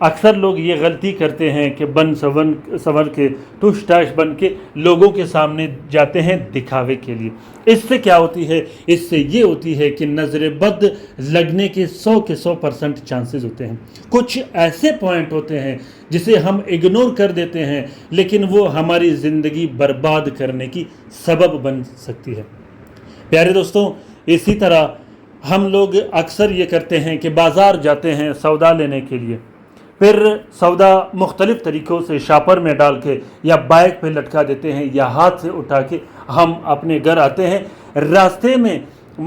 اکثر لوگ یہ غلطی کرتے ہیں کہ بن سنور کے ٹوش ٹاش بن کے لوگوں کے سامنے جاتے ہیں دکھاوے کے لیے۔ اس سے کیا ہوتی ہے؟ اس سے یہ ہوتی ہے کہ نظر بد لگنے کے 100% چانسز ہوتے ہیں۔ کچھ ایسے پوائنٹ ہوتے ہیں جسے ہم اگنور کر دیتے ہیں، لیکن وہ ہماری زندگی برباد کرنے کی سبب بن سکتی ہے۔ پیارے دوستوں، اسی طرح ہم لوگ اکثر یہ کرتے ہیں کہ بازار جاتے ہیں سودا لینے کے لیے، پھر سودا مختلف طریقوں سے شاپر میں ڈال کے یا بائک پہ لٹکا دیتے ہیں یا ہاتھ سے اٹھا کے ہم اپنے گھر آتے ہیں۔ راستے میں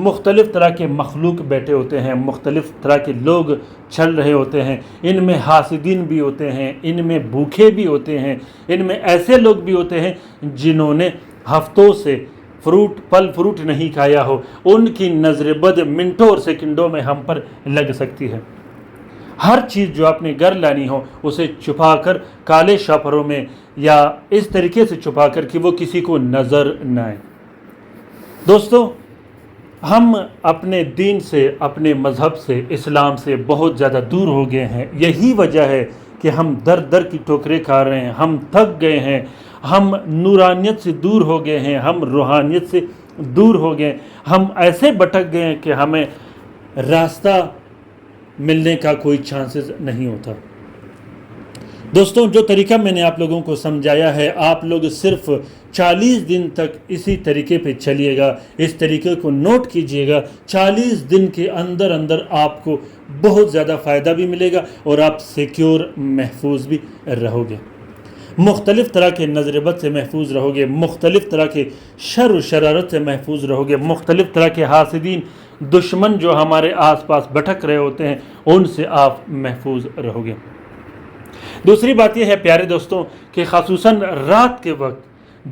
مختلف طرح کے مخلوق بیٹھے ہوتے ہیں، مختلف طرح کے لوگ چل رہے ہوتے ہیں، ان میں حاسدین بھی ہوتے ہیں، ان میں بھوکے بھی ہوتے ہیں، ان میں ایسے لوگ بھی ہوتے ہیں جنہوں نے ہفتوں سے پھل فروٹ نہیں کھایا ہو۔ ان کی نظر بد منٹوں اور سیکنڈوں میں ہم پر لگ سکتی ہے۔ ہر چیز جو اپنے گھر لانی ہو اسے چھپا کر کالے شاپروں میں یا اس طریقے سے چھپا کر کہ وہ کسی کو نظر نہ آئے۔ دوستو، ہم اپنے دین سے، اپنے مذہب سے، اسلام سے بہت زیادہ دور ہو گئے ہیں۔ یہی وجہ ہے کہ ہم در در کی ٹھوکریں کھا رہے ہیں، ہم تھک گئے ہیں، ہم نورانیت سے دور ہو گئے ہیں، ہم روحانیت سے دور ہو گئے، ہم ایسے بھٹک گئے ہیں کہ ہمیں راستہ ملنے کا کوئی چانسز نہیں ہوتا۔ دوستوں، جو طریقہ میں نے آپ لوگوں کو سمجھایا ہے، آپ لوگ صرف 40 دن تک اسی طریقے پہ چلیے گا، اس طریقے کو نوٹ کیجئے گا۔ 40 دن کے اندر اندر آپ کو بہت زیادہ فائدہ بھی ملے گا اور آپ سیکیور محفوظ بھی رہو گے، مختلف طرح کے نظر بد سے محفوظ رہو گے، مختلف طرح کے شر و شرارت سے محفوظ رہو گے، مختلف طرح کے حاسدین دشمن جو ہمارے آس پاس بھٹک رہے ہوتے ہیں ان سے آپ محفوظ رہو گے۔ دوسری بات یہ ہے پیارے دوستوں کہ خصوصاً رات کے وقت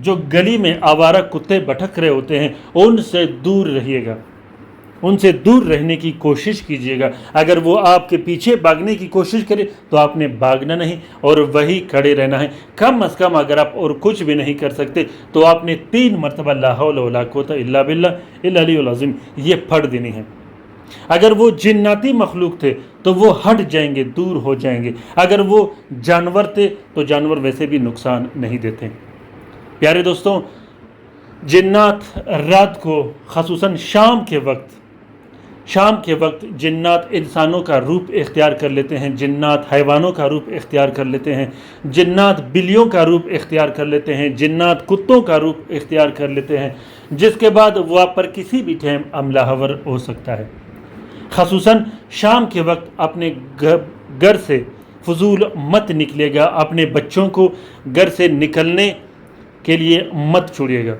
جو گلی میں آوارہ کتے بھٹک رہے ہوتے ہیں ان سے دور رہیے گا، ان سے دور رہنے کی کوشش کیجیے گا۔ اگر وہ آپ کے پیچھے بھاگنے کی کوشش کرے تو آپ نے بھاگنا نہیں اور وہی کھڑے رہنا ہے۔ کم از کم اگر آپ اور کچھ بھی نہیں کر سکتے تو آپ نے 3 مرتبہ لا حول ولا قوت الا باللہ العلی العظیم یہ پڑھ دینی ہے۔ اگر وہ جناتی مخلوق تھے تو وہ ہٹ جائیں گے، دور ہو جائیں گے۔ اگر وہ جانور تھے تو جانور ویسے بھی نقصان نہیں دیتے۔ پیارے دوستوں، جنات رات کو خصوصاً شام کے وقت جنات انسانوں کا روپ اختیار کر لیتے ہیں، جنات حیوانوں کا روپ اختیار کر لیتے ہیں، جنات بلیوں کا روپ اختیار کر لیتے ہیں، جنات کتوں کا روپ اختیار کر لیتے ہیں، جس کے بعد وہ آپ پر کسی بھی ٹائم حملہ آور ہو سکتا ہے۔ خصوصاً شام کے وقت اپنے گھر سے فضول مت نکلے گا، اپنے بچوں کو گھر سے نکلنے کے لیے مت چھوڑیے گا۔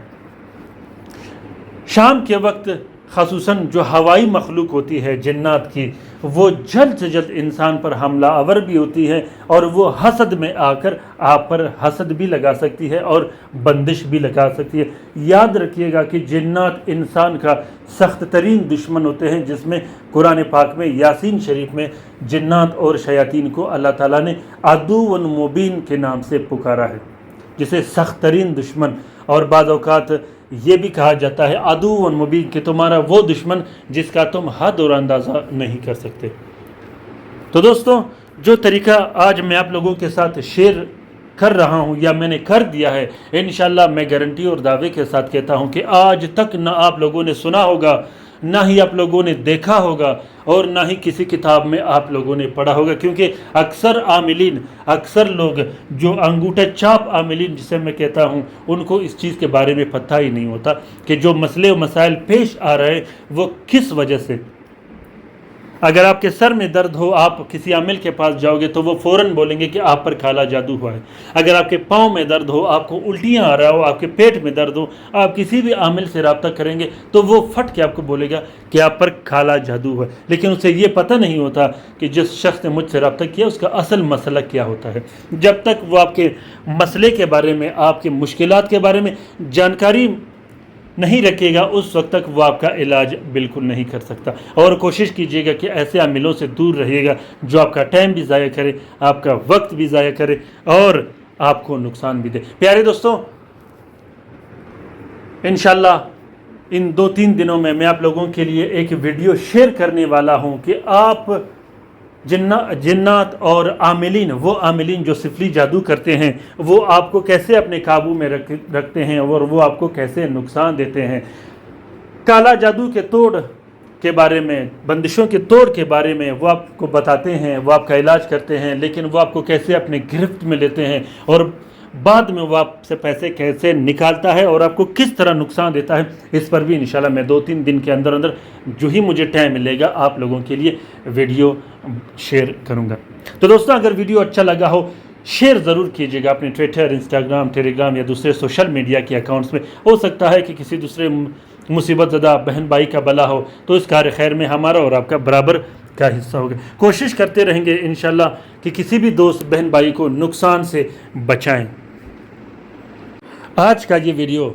شام کے وقت خصوصاً جو ہوائی مخلوق ہوتی ہے جنات کی، وہ جلد سے جلد انسان پر حملہ آور بھی ہوتی ہے اور وہ حسد میں آ کر آپ پر حسد بھی لگا سکتی ہے اور بندش بھی لگا سکتی ہے۔ یاد رکھیے گا کہ جنات انسان کا سخت ترین دشمن ہوتے ہیں، جس میں قرآن پاک میں یاسین شریف میں جنات اور شیاطین کو اللہ تعالیٰ نے عدو مبین کے نام سے پکارا ہے، جسے سخت ترین دشمن، اور بعض اوقات یہ بھی کہا جاتا ہے عدو مبین کہ تمہارا وہ دشمن جس کا تم حد اور اندازہ نہیں کر سکتے۔ تو دوستوں، جو طریقہ آج میں آپ لوگوں کے ساتھ شیئر کر رہا ہوں یا میں نے کر دیا ہے، انشاءاللہ میں گارنٹی اور دعوے کے ساتھ کہتا ہوں کہ آج تک نہ آپ لوگوں نے سنا ہوگا، نہ ہی آپ لوگوں نے دیکھا ہوگا اور نہ ہی کسی کتاب میں آپ لوگوں نے پڑھا ہوگا، کیونکہ اکثر لوگ جو انگوٹھے چاپ عاملین جسے میں کہتا ہوں، ان کو اس چیز کے بارے میں پتہ ہی نہیں ہوتا کہ جو مسئلے و مسائل پیش آ رہے ہیں وہ کس وجہ سے۔ اگر آپ کے سر میں درد ہو، آپ کسی عامل کے پاس جاؤ گے تو وہ فوراً بولیں گے کہ آپ پر کالا جادو ہوا ہے۔ اگر آپ کے پاؤں میں درد ہو، آپ کو الٹیاں آ رہا ہو، آپ کے پیٹ میں درد ہو، آپ کسی بھی عامل سے رابطہ کریں گے تو وہ پھٹ کے آپ کو بولے گا کہ آپ پر کالا جادو ہوا ہے، لیکن اسے یہ پتہ نہیں ہوتا کہ جس شخص نے مجھ سے رابطہ کیا اس کا اصل مسئلہ کیا ہوتا ہے۔ جب تک وہ آپ کے مسئلے کے بارے میں، آپ کے مشکلات کے بارے میں جانکاری نہیں رکھے گا، اس وقت تک وہ آپ کا علاج بالکل نہیں کر سکتا۔ اور کوشش کیجیے گا کہ ایسے عاملوں سے دور رہیے گا جو آپ کا ٹائم بھی ضائع کرے، آپ کا وقت بھی ضائع کرے اور آپ کو نقصان بھی دے۔ پیارے دوستوں، انشاءاللہ ان 2-3 دنوں میں آپ لوگوں کے لیے ایک ویڈیو شیئر کرنے والا ہوں کہ آپ جنات اور عاملین، وہ عاملین جو سفلی جادو کرتے ہیں، وہ آپ کو کیسے اپنے قابو میں رکھتے ہیں اور وہ آپ کو کیسے نقصان دیتے ہیں۔ کالا جادو کے توڑ کے بارے میں، بندشوں کے توڑ کے بارے میں وہ آپ کو بتاتے ہیں، وہ آپ کا علاج کرتے ہیں، لیکن وہ آپ کو کیسے اپنے گرفت میں لیتے ہیں اور بعد میں وہ آپ سے پیسے کیسے نکالتا ہے اور آپ کو کس طرح نقصان دیتا ہے، اس پر بھی انشاءاللہ میں 2-3 دن کے اندر جو ہی مجھے ٹائم ملے گا آپ لوگوں کے لیے ویڈیو شیئر کروں گا۔ تو دوستوں، اگر ویڈیو اچھا لگا ہو شیئر ضرور کیجیے گا اپنے ٹویٹر، انسٹاگرام، ٹیلی گرام یا دوسرے سوشل میڈیا کے اکاؤنٹس میں۔ ہو سکتا ہے کہ کسی دوسرے مصیبت زدہ بہن بھائی کا بلا ہو تو اس کار خیر میں ہمارا اور آپ کا برابر کا حصہ ہوگا۔ کوشش کرتے رہیں گے انشاءاللہ کہ کسی بھی دوست بہن بھائی کو نقصان سے بچائیں۔ آج کا یہ ویڈیو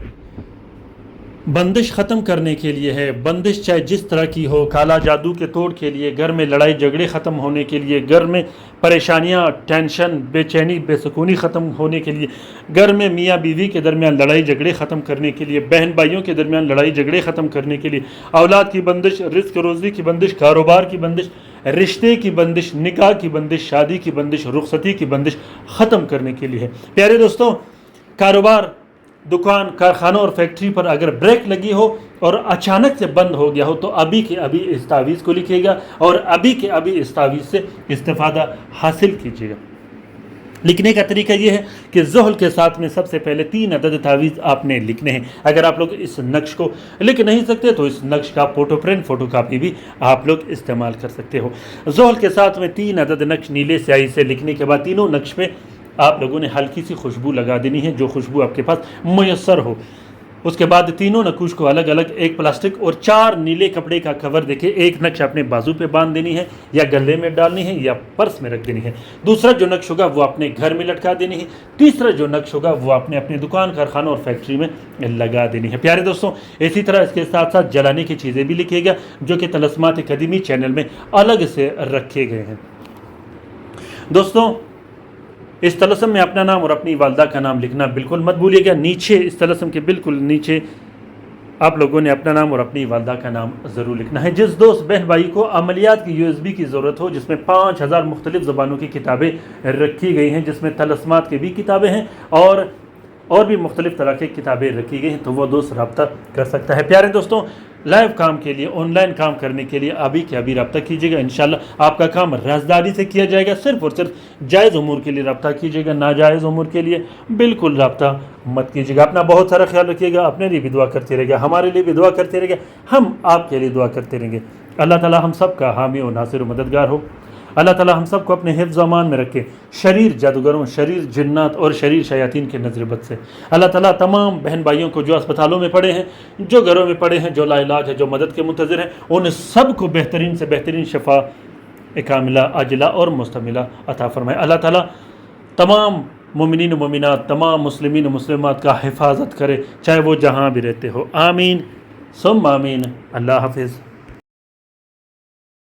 بندش ختم کرنے کے لیے ہے۔ بندش چاہے جس طرح کی ہو، کالا جادو کے توڑ کے لیے، گھر میں لڑائی جھگڑے ختم ہونے کے لیے، گھر میں پریشانیاں، ٹینشن، بے چینی، بے سکونی ختم ہونے کے لیے، گھر میں میاں بیوی کے درمیان لڑائی جھگڑے ختم کرنے کے لیے، بہن بھائیوں کے درمیان لڑائی جھگڑے ختم کرنے کے لیے، اولاد کی بندش، رزق روزی کی بندش، کاروبار کی بندش، رشتے کی بندش، نکاح کی بندش، شادی کی بندش، رخصتی کی بندش ختم کرنے کے لیے ہے۔ پیارے دوستوں، کاروبار، دکان، کارخانوں اور فیکٹری پر اگر بریک لگی ہو اور اچانک سے بند ہو گیا ہو تو ابھی کے ابھی اس تعویذ کو لکھیے گا اور ابھی کے ابھی اس تعویذ سے استفادہ حاصل کیجیے گا۔ لکھنے کا طریقہ یہ ہے کہ زحل کے ساتھ میں سب سے پہلے 3 عدد تعویذ آپ نے لکھنے ہیں۔ اگر آپ لوگ اس نقش کو لکھ نہیں سکتے تو اس نقش کا فوٹو کاپی بھی آپ لوگ استعمال کر سکتے ہو۔ زحل کے ساتھ میں 3 عدد نقش نیلے سیاہی سے لکھنے کے بعد تینوں نقش پہ آپ لوگوں نے ہلکی سی خوشبو لگا دینی ہے، جو خوشبو آپ کے پاس میسر ہو۔ اس کے بعد تینوں نقوش کو الگ الگ ایک پلاسٹک اور 4 نیلے کپڑے کا کور دیکھے ایک نقش اپنے بازو پہ باندھ دینی ہے یا گلے میں ڈالنی ہے یا پرس میں رکھ دینی ہے۔ دوسرا جو نقش ہوگا وہ اپنے گھر میں لٹکا دینی ہے۔ تیسرا جو نقش ہوگا وہ اپنے دکان، کارخانوں اور فیکٹری میں لگا دینی ہے۔ پیارے دوستوں، اسی طرح اس کے ساتھ ساتھ جلانے کی چیزیں بھی لکھیے گا جو کہ طلسمات قدیمی چینل میں الگ سے رکھے گئے ہیں۔ دوستوں، اس طلسم میں اپنا نام اور اپنی والدہ کا نام لکھنا بالکل مت بھولیے گا۔ نیچے اس طلسم کے بالکل نیچے آپ لوگوں نے اپنا نام اور اپنی والدہ کا نام ضرور لکھنا ہے۔ جس دوست بہن بھائی کو عملیات کی USB کی ضرورت ہو جس میں 5000 مختلف زبانوں کی کتابیں رکھی گئی ہیں، جس میں طلسمات کی بھی کتابیں ہیں اور بھی مختلف طرح کی کتابیں رکھی گئی ہیں، تو وہ دوست رابطہ کر سکتا ہے۔ پیارے دوستوں، لائیو کام کے لیے، آن لائن کام کرنے کے لیے ابھی کے ابھی رابطہ کیجیے گا۔ انشاءاللہ آپ کا کام رازداری سے کیا جائے گا۔ صرف اور صرف جائز امور کے لیے رابطہ کیجیے گا، ناجائز امور کے لیے بالکل رابطہ مت کیجیے گا۔ اپنا بہت سارا خیال رکھیے گا، اپنے لیے بھی دعا کرتے رہے گا، ہمارے لیے بھی دعا کرتے رہے گا، ہم آپ کے لیے دعا کرتے رہیں گے۔ اللہ تعالی ہم سب کا حامی و ناصر و مددگار ہو۔ اللہ تعالی ہم سب کو اپنے حفظ و امان میں رکھے شریر جادوگروں، شریر جنات اور شریر شیاطین کے نظر بد سے۔ اللہ تعالیٰ تمام بہن بھائیوں کو جو اسپتالوں میں پڑے ہیں، جو گھروں میں پڑے ہیں، جو لا علاج ہے، جو مدد کے منتظر ہیں، ان سب کو بہترین سے بہترین شفا کاملہ، عاجلہ اور مستملہ عطا فرمائے۔ اللہ تعالیٰ تمام مومنین و مومنات، تمام مسلمین و مسلمات کا حفاظت کرے، چاہے وہ جہاں بھی رہتے ہو۔ آمین ثم آمین۔ اللہ حافظ۔